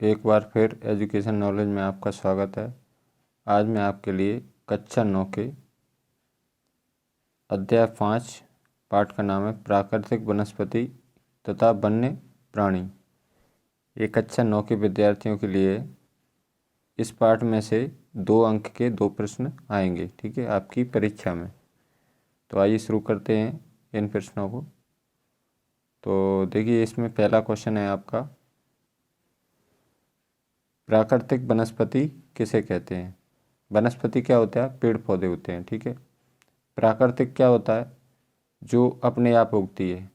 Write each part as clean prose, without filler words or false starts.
एक बार फिर education knowledge में आपका स्वागत है। आज मैं आपके लिए कक्षा 9 के अध्याय 5 पाठ का नाम है प्राकृतिक वनस्पति तथा वन्य प्राणी। ये कक्षा 9 के विद्यार्थियों के लिए इस पाठ में से 2 अंक के 2 प्रश्न आएंगे, ठीक है, आपकी परीक्षा में। तो आइए शुरू करते हैं इन प्रश्नों को। तो देखिए, इसमें पहला क्वेश्चन है आपका, प्राकृतिक वनस्पति किसे कहते हैं। वनस्पति क्या होता है? पेड़ पौधे होते हैं, ठीक है। प्राकृतिक क्या होता है? जो अपने आप उगती है।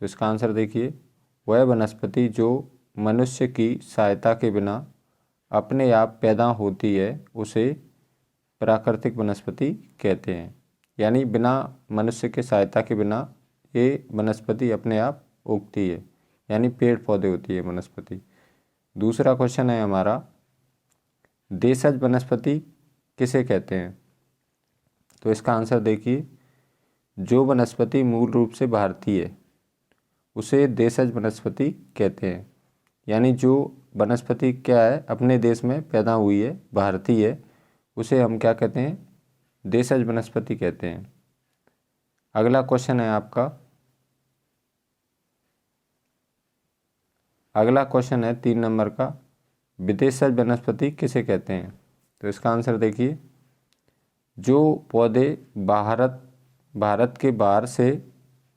तो इसका आंसर देखिए, वह वनस्पति जो मनुष्य की सहायता के बिना अपने आप पैदा होती है उसे प्राकृतिक वनस्पति कहते हैं। यानी बिना मनुष्य के सहायता के बिना ये वनस्पति अपने आप उगती है, यानी पेड़ पौधे होती है वनस्पति। दूसरा क्वेश्चन है हमारा, देशज वनस्पति किसे कहते हैं। तो इसका आंसर देखिए, जो वनस्पति मूल रूप से भारतीय है उसे देशज वनस्पति कहते हैं। यानी जो वनस्पति क्या है, अपने देश में पैदा हुई है, भारतीय है, उसे हम क्या कहते हैं? देशज वनस्पति कहते हैं। अगला क्वेश्चन है आपका, अगला क्वेश्चन है 3 नंबर का, विदेशज वनस्पति किसे कहते हैं। तो इसका आंसर देखिए, जो पौधे भारत के बाहर से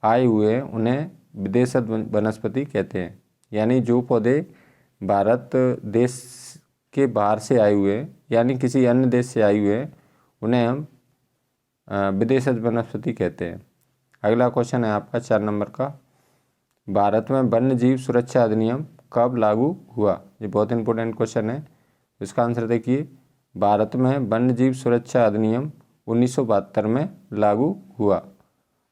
आए हुए हैं उन्हें विदेशज वनस्पति कहते हैं। यानी जो पौधे भारत देश के बाहर से आए हुए हैं, यानी किसी अन्य देश से आए हुए हैं, उन्हें हम विदेशज वनस्पति कहते हैं। अगला क्वेश्चन है आपका 4 नंबर का, भारत में वन्य जीव सुरक्षा अधिनियम कब लागू हुआ। ये बहुत इंपॉर्टेंट क्वेश्चन है। इसका आंसर देखिए, भारत में वन्य जीव सुरक्षा अधिनियम 1972 में लागू हुआ।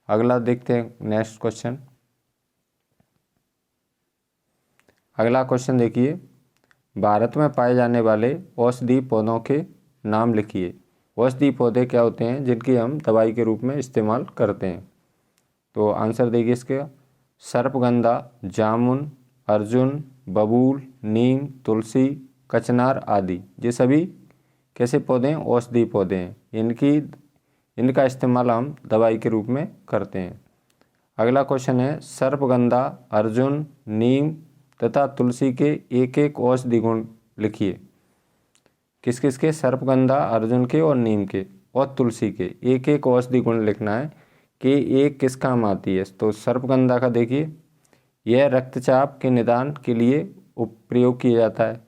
अगला देखते हैं नेक्स्ट क्वेश्चन। अगला क्वेश्चन देखिए, भारत में पाए जाने वाले औषधीय पौधों के नाम लिखिए। औषधीय पौधे क्या होते हैं जिनकी हम दवाई के रूप में इस्तेमाल करते हैं। तो आंसर देखिए इसके, सर्पगंधा, जामुन, अर्जुन, बबूल, नीम, तुलसी, कचनार आदि। ये सभी कैसे पौधे हैं? औषधीय पौधे हैं। इनका इस्तेमाल हम दवाई के रूप में करते हैं। अगला क्वेश्चन है, सर्पगंधा, अर्जुन, नीम तथा तुलसी के एक एक औषधि गुण लिखिए। किस किस के? सर्पगंधा, अर्जुन के और नीम के और तुलसी के एक एक औषधि गुण लिखना है कि एक किस काम आती है। तो सर्पगंधा का देखिए, यह रक्तचाप के निदान के लिए प्रयोग किया जाता है।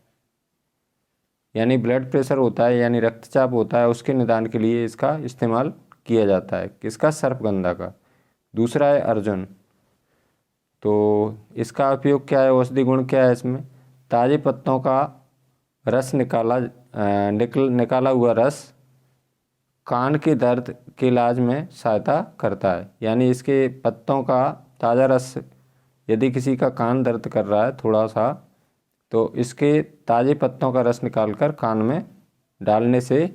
यानी ब्लड प्रेशर होता है, यानी रक्तचाप होता है, उसके निदान के लिए इसका इस्तेमाल किया जाता है। किसका? सर्पगंधा का। दूसरा है अर्जुन, तो इसका उपयोग क्या है? औषधि गुण क्या है इसमें? ताजे पत्तों का रस निकाला हुआ रस कान के दर्द के इलाज में सहायता करता है। यानी इसके पत्तों का ताज़ा रस, यदि किसी का कान दर्द कर रहा है थोड़ा सा, तो इसके ताज़े पत्तों का रस निकालकर कान में डालने से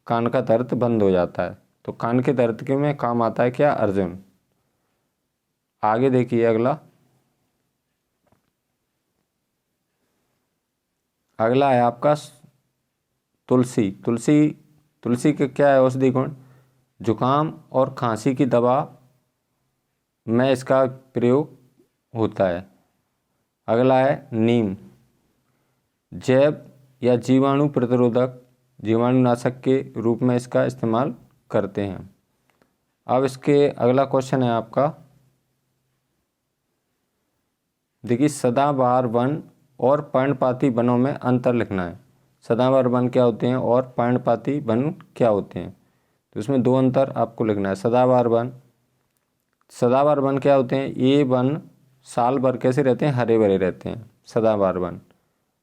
कान का दर्द बंद हो जाता है। तो कान के दर्द के में काम आता है क्या? अर्जुन। आगे देखिए अगला है आपका तुलसी। तुलसी के क्या है औषधि गुण? जुकाम और खांसी की दवा में इसका प्रयोग होता है। अगला है नीम, जैव या जीवाणु प्रतिरोधक, जीवाणुनाशक के रूप में इसका इस्तेमाल करते हैं। अब इसके अगला क्वेश्चन है आपका, देखिए, सदाबहार वन और पर्णपाती वनों में अंतर लिखना है। सदाबहार वन क्या होते हैं और पर्णपाती वन क्या होते हैं। तो इसमें 2 अंतर आपको लिखना है। सदाबहार वन क्या होते हैं? ये वन साल भर कैसे रहते हैं? हरे भरे रहते हैं सदाबहार वन।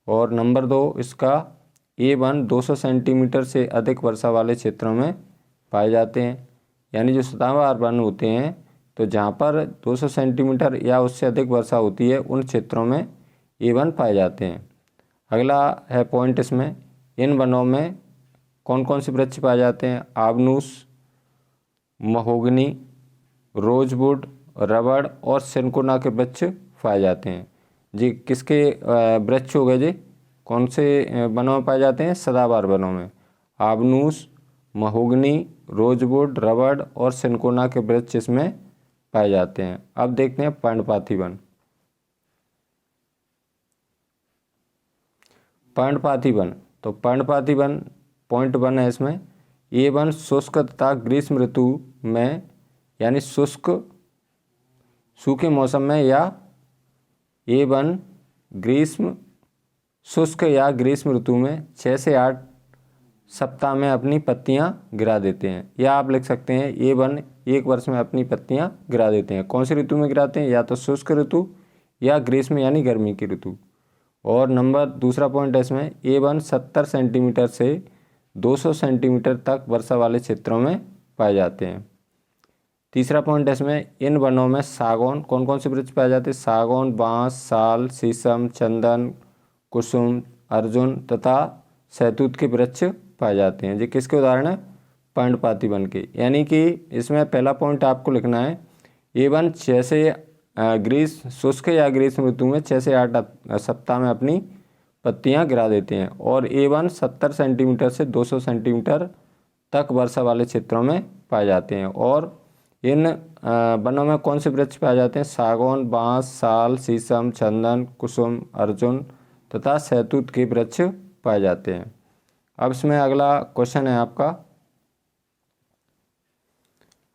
और नंबर 2 इसका, ये वन 200 सेंटीमीटर से अधिक वर्षा वाले क्षेत्रों में पाए जाते हैं। यानी जो सदाबहार वन होते हैं, तो जहाँ पर 200 सेंटीमीटर या उससे अधिक वर्षा होती है उन क्षेत्रों में ये वन पाए जाते हैं। अगला है पॉइंट इसमें, इन वनों में कौन कौन से वृक्ष पाए जाते हैं? आबनूस, महोगनी, रोजवुड, रबड़ और सिनकोना के वृक्ष पाए जाते हैं। जी किसके वृक्ष हो गए जी, कौन से वनों में पाए जाते हैं, सदाबहार वनों में। आबनूस, महोगनी, रोजवुड, रबड़ और सिनकोना के वृक्ष इसमें पाए जाते हैं। अब देखते हैं पर्णपाती वन। पर्णपाती वन, तो पर्णपाती वन पॉइंट वन है इसमें। ये वन शुष्क तथा ग्रीष्म ऋतु में यानी सूखे मौसम में या ये वन शुष्क या ग्रीष्म ऋतु में 6 से 8 सप्ताह में अपनी पत्तियां गिरा देते हैं। या आप लिख सकते हैं ये वन एक वर्ष में अपनी पत्तियां गिरा देते हैं। कौन सी ऋतु में गिराते हैं, या तो शुष्क ऋतु या ग्रीष्म यानी गर्मी की ऋतु। और दूसरा पॉइंट है इसमें, ये वन 70 सेंटीमीटर से 200 सेंटीमीटर तक वर्षा वाले क्षेत्रों में पाए जाते हैं। तीसरा पॉइंट है इसमें, इन वनों में सागौन, कौन कौन से वृक्ष पाए जाते हैं, सागौन, बांस, साल, शीशम, चंदन, कुसुम, अर्जुन तथा सहतूत के वृक्ष पाए जाते हैं। ये किसके उदाहरण है, पर्णपाती वन के। यानी कि इसमें पहला पॉइंट आपको लिखना है, ये वन 6 से शुष्क या ग्रीष्म ऋतु में 6 से 8 सप्ताह में अपनी पत्तियां गिरा देते हैं। और ए वन 70 सेंटीमीटर से 200 सेंटीमीटर तक वर्षा वाले क्षेत्रों में पाए जाते हैं। और इन वनों में कौन से वृक्ष पाए जाते हैं, सागौन, बांस, साल, शीशम, चंदन, कुसुम, अर्जुन तथा सहतूत के वृक्ष पाए जाते हैं। अब इसमें अगला क्वेश्चन है आपका,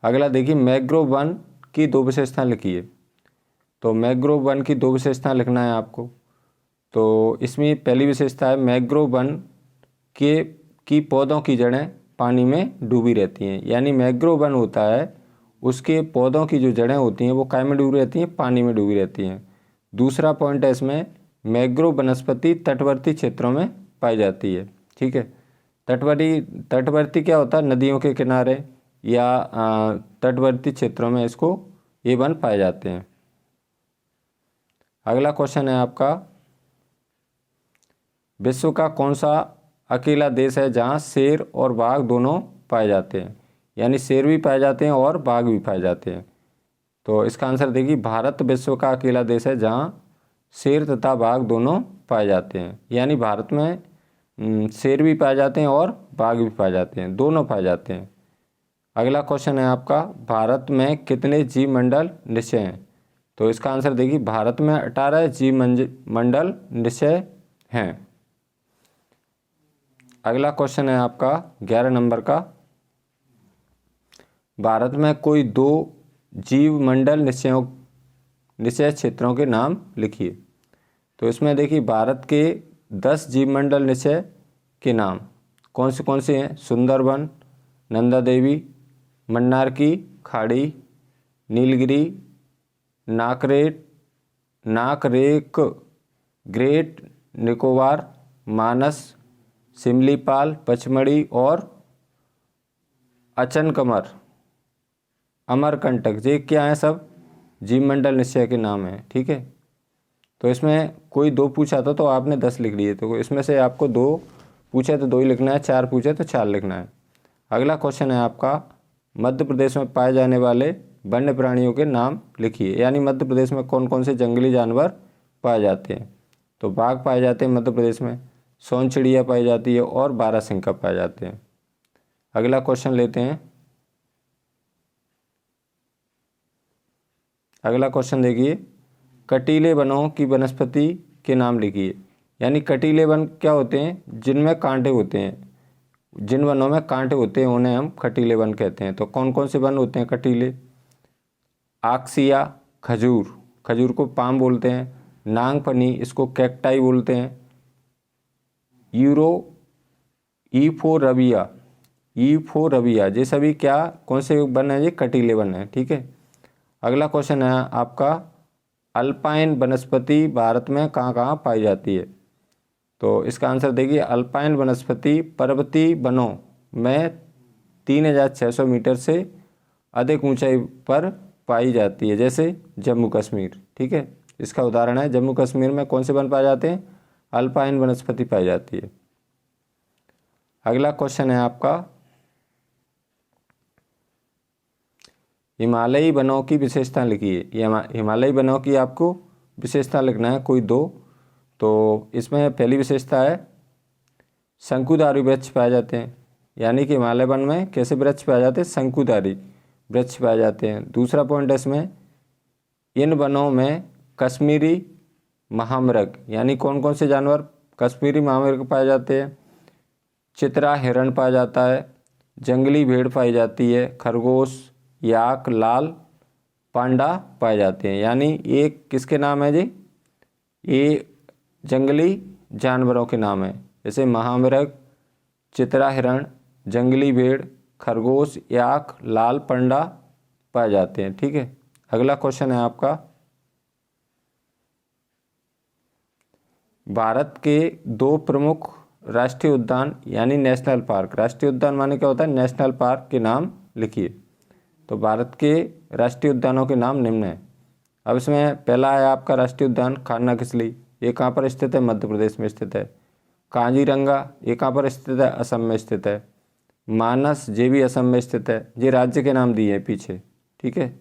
अगला देखिए, मैंग्रोव वन की 2 विशेषताएं लिखिए। तो मैंग्रोव वन की 2 विशेषताएं लिखना है आपको। तो इसमें पहली विशेषता है, मैंग्रोव वन की पौधों की जड़ें पानी में डूबी रहती हैं। यानी मैंग्रोव वन होता है, उसके पौधों की जो जड़ें होती हैं वो काय में डूबी रहती हैं, पानी में डूबी रहती हैं। दूसरा पॉइंट है इसमें, मैंग्रोव वनस्पति तटवर्ती क्षेत्रों में पाई जाती है। ठीक है, तटवर्ती क्या होता है, नदियों के किनारे या तटवर्ती क्षेत्रों में इसको ये वन पाए जाते हैं। अगला क्वेश्चन है आपका, विश्व का कौन सा अकेला देश है जहां शेर और बाघ दोनों पाए जाते हैं। यानी शेर भी पाए जाते हैं और बाघ भी पाए जाते हैं। तो इसका आंसर देखिए, भारत विश्व का अकेला देश है जहां शेर तथा बाघ दोनों पाए जाते हैं। यानी भारत में शेर भी पाए जाते हैं और बाघ भी पाए जाते हैं, दोनों पाए जाते हैं। अगला क्वेश्चन है आपका, भारत में कितने जीव मंडल निश्चय हैं। तो इसका आंसर देखिए, भारत में 18 जीव मंडल निश्चय हैं। अगला क्वेश्चन है आपका 11 नंबर का, भारत में कोई 2 जीव मंडल निश्चय क्षेत्रों के नाम लिखिए। तो इसमें देखिए, भारत के 10 जीव मंडल निश्चय के नाम कौन से हैं, सुंदरवन, नंदा देवी, मन्नार की खाड़ी, नीलगिरी, नाकरेक, ग्रेट निकोबार, मानस, सिमलीपाल, पचमढ़ी और अचनकमर, अमरकंटक। ये क्या है, सब जीवमंडल निश्चय के नाम हैं। ठीक है, तो इसमें कोई 2 पूछा था तो आपने 10 लिख लिए। तो इसमें से आपको 2 पूछे तो 2 ही लिखना है, 4 पूछे तो 4 लिखना है। अगला क्वेश्चन है आपका, मध्य प्रदेश में पाए जाने वाले वन्य प्राणियों के नाम लिखिए। यानी मध्य प्रदेश में कौन कौन से जंगली जानवर पाए जाते हैं। तो बाघ पाए जाते हैं मध्य प्रदेश में, सोन चिड़िया पाई जाती है और बारहसिंगा पाए जाते हैं। अगला क्वेश्चन लेते हैं। अगला क्वेश्चन देखिए, कटीले वनों की वनस्पति के नाम लिखिए। यानी कटीले वन क्या होते हैं, जिनमें कांटे होते हैं। जिन वनों में कांटे होते हैं उन्हें हम कटीले वन कहते हैं। तो कौन कौन से वन होते हैं कटीले, आक्सिया खजूर को पाम बोलते हैं, नागफनी इसको कैक्टाई बोलते हैं, ईफोरबिया ये सभी कौन से वन है, ये कटीले वन है। ठीक है, अगला क्वेश्चन है आपका, अल्पाइन वनस्पति भारत में कहाँ पाई जाती है। तो इसका आंसर देखिए, अल्पाइन वनस्पति पर्वतीय वनों में 3600 मीटर से अधिक ऊंचाई पर पाई जाती है, जैसे जम्मू कश्मीर। ठीक है, इसका उदाहरण है जम्मू कश्मीर में कौन से वन पाए जाते हैं, अल्पाइन वनस्पति पाई जाती है। अगला क्वेश्चन है आपका, हिमालयी वनों की विशेषता लिखिए। हिमालयी वनों की आपको विशेषता लिखना है, कोई दो। तो इसमें पहली विशेषता है शंकुधारी वृक्ष पाए जाते हैं, यानी कि हिमालय वन में कैसे वृक्ष पाए जाते हैं, शंकुधारी वृक्ष पाए जाते हैं। दूसरा पॉइंट है इसमें, इन वनों में कश्मीरी महामृग, यानी कौन कौन से जानवर कश्मीरी महामृग पाए जाते हैं, चित्रा हिरण पाया जाता है, जंगली भेड़ पाई जाती है, खरगोश, याक, लाल पांडा पाए जाते हैं। यानी ये किसके नाम है जी, ये जंगली जानवरों के नाम है, जैसे महामृग, चित्रा हिरण, जंगली भेड़, खरगोश, याक, लाल पांडा पाए जाते हैं। ठीक है, अगला क्वेश्चन है आपका, भारत के दो प्रमुख राष्ट्रीय उद्यान यानी नेशनल पार्क, राष्ट्रीय उद्यान माने क्या होता है, नेशनल पार्क के नाम लिखिए। तो भारत के राष्ट्रीय उद्यानों के नाम निम्न हैं। अब इसमें पहला है आपका राष्ट्रीय उद्यान खान्ना किसली, ये कहाँ पर स्थित है, मध्य प्रदेश में स्थित है। काजीरंगा, ये कहाँ पर स्थित है, असम में स्थित है। मानस, ये भी असम में स्थित है, ये राज्य के नाम दिए हैं पीछे। ठीक है,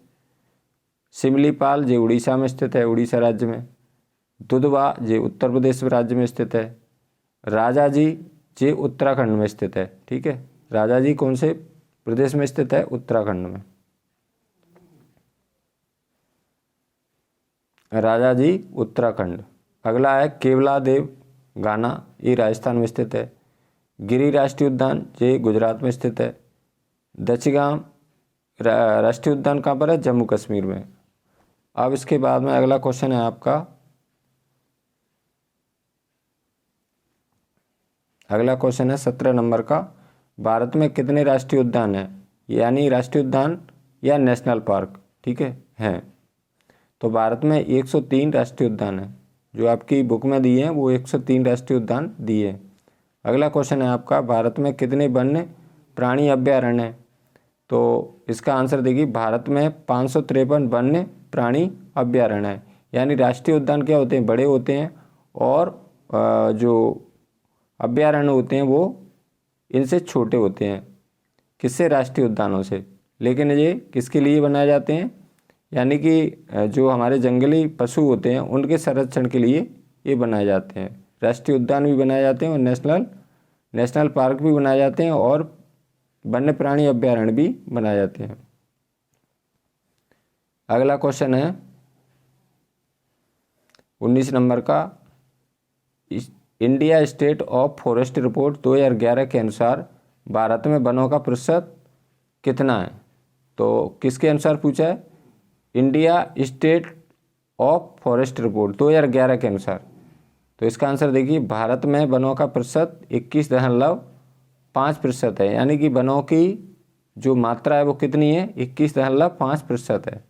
सिमलीपाल, ये उड़ीसा में स्थित है, उड़ीसा राज्य में। दुधवा, ये उत्तर प्रदेश राज्य में स्थित है। राजाजी, ये उत्तराखंड में स्थित है। ठीक है, राजाजी कौन से प्रदेश में स्थित है, उत्तराखंड में। राजाजी उत्तराखंड। अगला है केवलादेव गाना, ये राजस्थान में स्थित है। गिरी राष्ट्रीय उद्यान, ये गुजरात में स्थित है। दचगाम राष्ट्रीय उद्यान कहाँ पर है, जम्मू कश्मीर में। अब इसके बाद में अगला क्वेश्चन है आपका, अगला क्वेश्चन है 17 नंबर का, भारत में कितने राष्ट्रीय उद्यान हैं, यानी राष्ट्रीय उद्यान या नेशनल पार्क। ठीक है, हैं। तो भारत में 103 राष्ट्रीय उद्यान हैं, जो आपकी बुक में दिए हैं वो 103 राष्ट्रीय उद्यान दिए हैं। अगला क्वेश्चन है आपका, भारत में कितने वन्य प्राणी अभ्यारण्य हैं। तो इसका आंसर देखिए, भारत में 553 वन्य प्राणी अभ्यारण्य है। यानी राष्ट्रीय उद्यान क्या होते हैं, बड़े होते हैं, और जो अभ्यारण्य होते हैं वो इनसे छोटे होते हैं। किससे, राष्ट्रीय उद्यानों से। लेकिन ये किसके लिए बनाए जाते हैं, यानी कि जो हमारे जंगली पशु होते हैं उनके संरक्षण के लिए ये बनाए जाते हैं। राष्ट्रीय उद्यान भी बनाए जाते हैं और नेशनल पार्क भी बनाए जाते हैं और वन्य प्राणी अभ्यारण्य भी बनाए जाते हैं। अगला क्वेश्चन है 19 नंबर का, India state of forest report 2011 के अनुसार भारत में वनों का प्रतिशत कितना है। तो किसके अनुसार पूछा है, India state of forest report 2011 के अनुसार। तो इसका आंसर देखिए, भारत में वनों का प्रतिशत 21.5% है, यानी कि वनों की जो मात्रा है वो कितनी है, 21.5% है।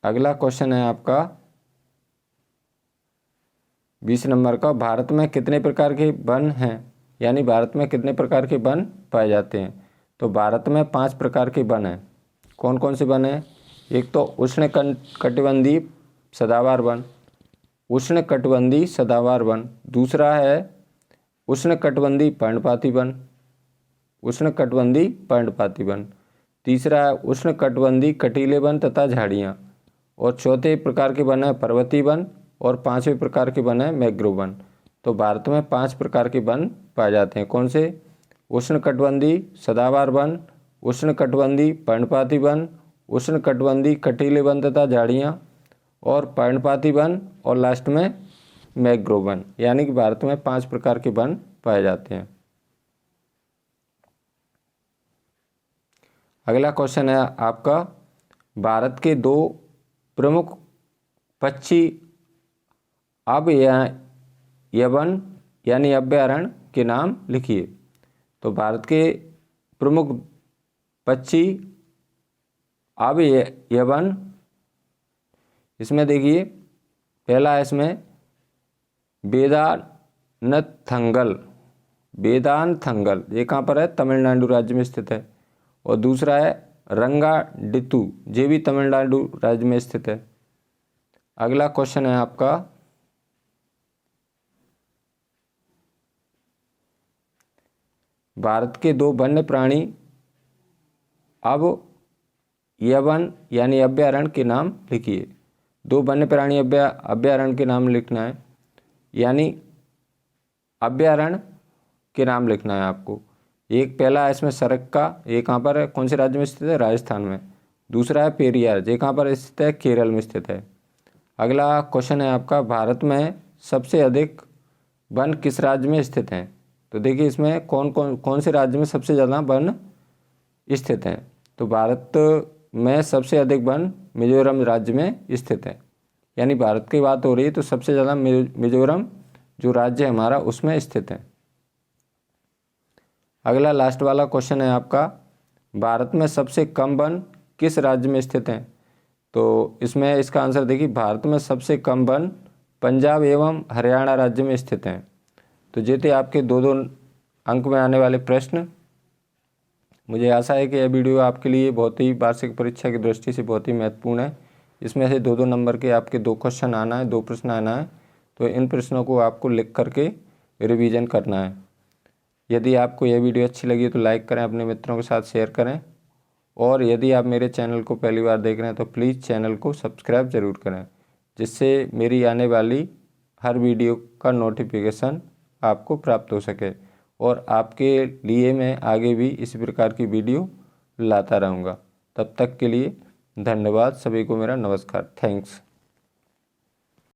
अगला क्वेश्चन है आपका 20 नंबर का, भारत में कितने प्रकार के वन हैं, यानी भारत में कितने प्रकार के वन पाए जाते हैं। तो भारत में 5 प्रकार के वन हैं। कौन कौन से वन हैं, एक तो उष्णकटिबंधीय सदाबहार वन, उष्णकटिबंधीय सदाबहार वन। दूसरा है उष्णकटिबंधीय पर्णपाती वन, उष्णकटिबंधीय पर्णपाती वन। तीसरा है उष्णकटिबंधीय कटीले वन तथा झाड़ियाँ। और चौथे प्रकार के वन है पर्वतीय वन, और 5वें प्रकार के वन है मैंग्रोव वन। तो भारत में 5 प्रकार के वन पाए जाते हैं। कौन से, उष्णकटिबंधीय सदाबहार वन, उष्णकटिबंधीय पर्णपाती वन, उष्णकटिबंधीय कटीले वन तथा झाड़ियाँ, और पर्णपाती वन, और लास्ट में मैंग्रोव वन। यानी कि भारत में 5 प्रकार के वन पाए जाते हैं। अगला क्वेश्चन है आपका, भारत के 2 प्रमुख पक्षी अभयारण्य यानी अभयारण्य के नाम लिखिए। तो भारत के प्रमुख पक्षी अभयारण्य, इसमें देखिए पहला है इसमें वेदांथंगल, ये कहाँ पर है, तमिलनाडु राज्य में स्थित है। और दूसरा है रंगाडित्तु, ये भी तमिलनाडु राज्य में स्थित है। अगला क्वेश्चन है आपका, भारत के 2 वन्य प्राणी अभयारण्य यानी अभयारण्य के नाम लिखिए। 2 वन्य प्राणी अभ्यारण्य के नाम लिखना है, यानी अभ्यारण्य के नाम लिखना है आपको। एक पहला है इसमें सरक्का, ये कहाँ पर है, कौन से राज्य में स्थित है, राजस्थान में। दूसरा है पेरियार, ये कहाँ पर स्थित है, केरल में स्थित है। अगला क्वेश्चन है आपका, भारत में सबसे अधिक वन किस राज्य में स्थित हैं। तो देखिए इसमें कौन से राज्य में सबसे ज़्यादा वन स्थित हैं। तो भारत में सबसे अधिक वन मिजोरम राज्य में स्थित है, यानी भारत की बात हो रही है तो सबसे ज़्यादा मिजोरम जो राज्य है हमारा उसमें स्थित है। अगला लास्ट वाला क्वेश्चन है आपका, भारत में सबसे कम वन किस राज्य में स्थित हैं। तो इसमें इसका आंसर देखिए, भारत में सबसे कम वन पंजाब एवं हरियाणा राज्य में स्थित हैं। तो ये थे आपके 2-2 अंक में आने वाले प्रश्न। मुझे आशा है कि यह वीडियो आपके लिए बहुत ही वार्षिक परीक्षा की दृष्टि से बहुत ही महत्वपूर्ण है। इसमें से 2-2 नंबर के आपके 2 क्वेश्चन आना है, 2 प्रश्न आना है। तो इन प्रश्नों को आपको लिख करके रिवीजन करना है। यदि आपको यह वीडियो अच्छी लगी तो लाइक करें, अपने मित्रों के साथ शेयर करें, और यदि आप मेरे चैनल को पहली बार देख रहे हैं तो प्लीज़ चैनल को सब्सक्राइब ज़रूर करें, जिससे मेरी आने वाली हर वीडियो का नोटिफिकेशन आपको प्राप्त हो सके और आपके लिए मैं आगे भी इसी प्रकार की वीडियो लाता रहूँगा। तब तक के लिए धन्यवाद। सभी को मेरा नमस्कार। थैंक्स।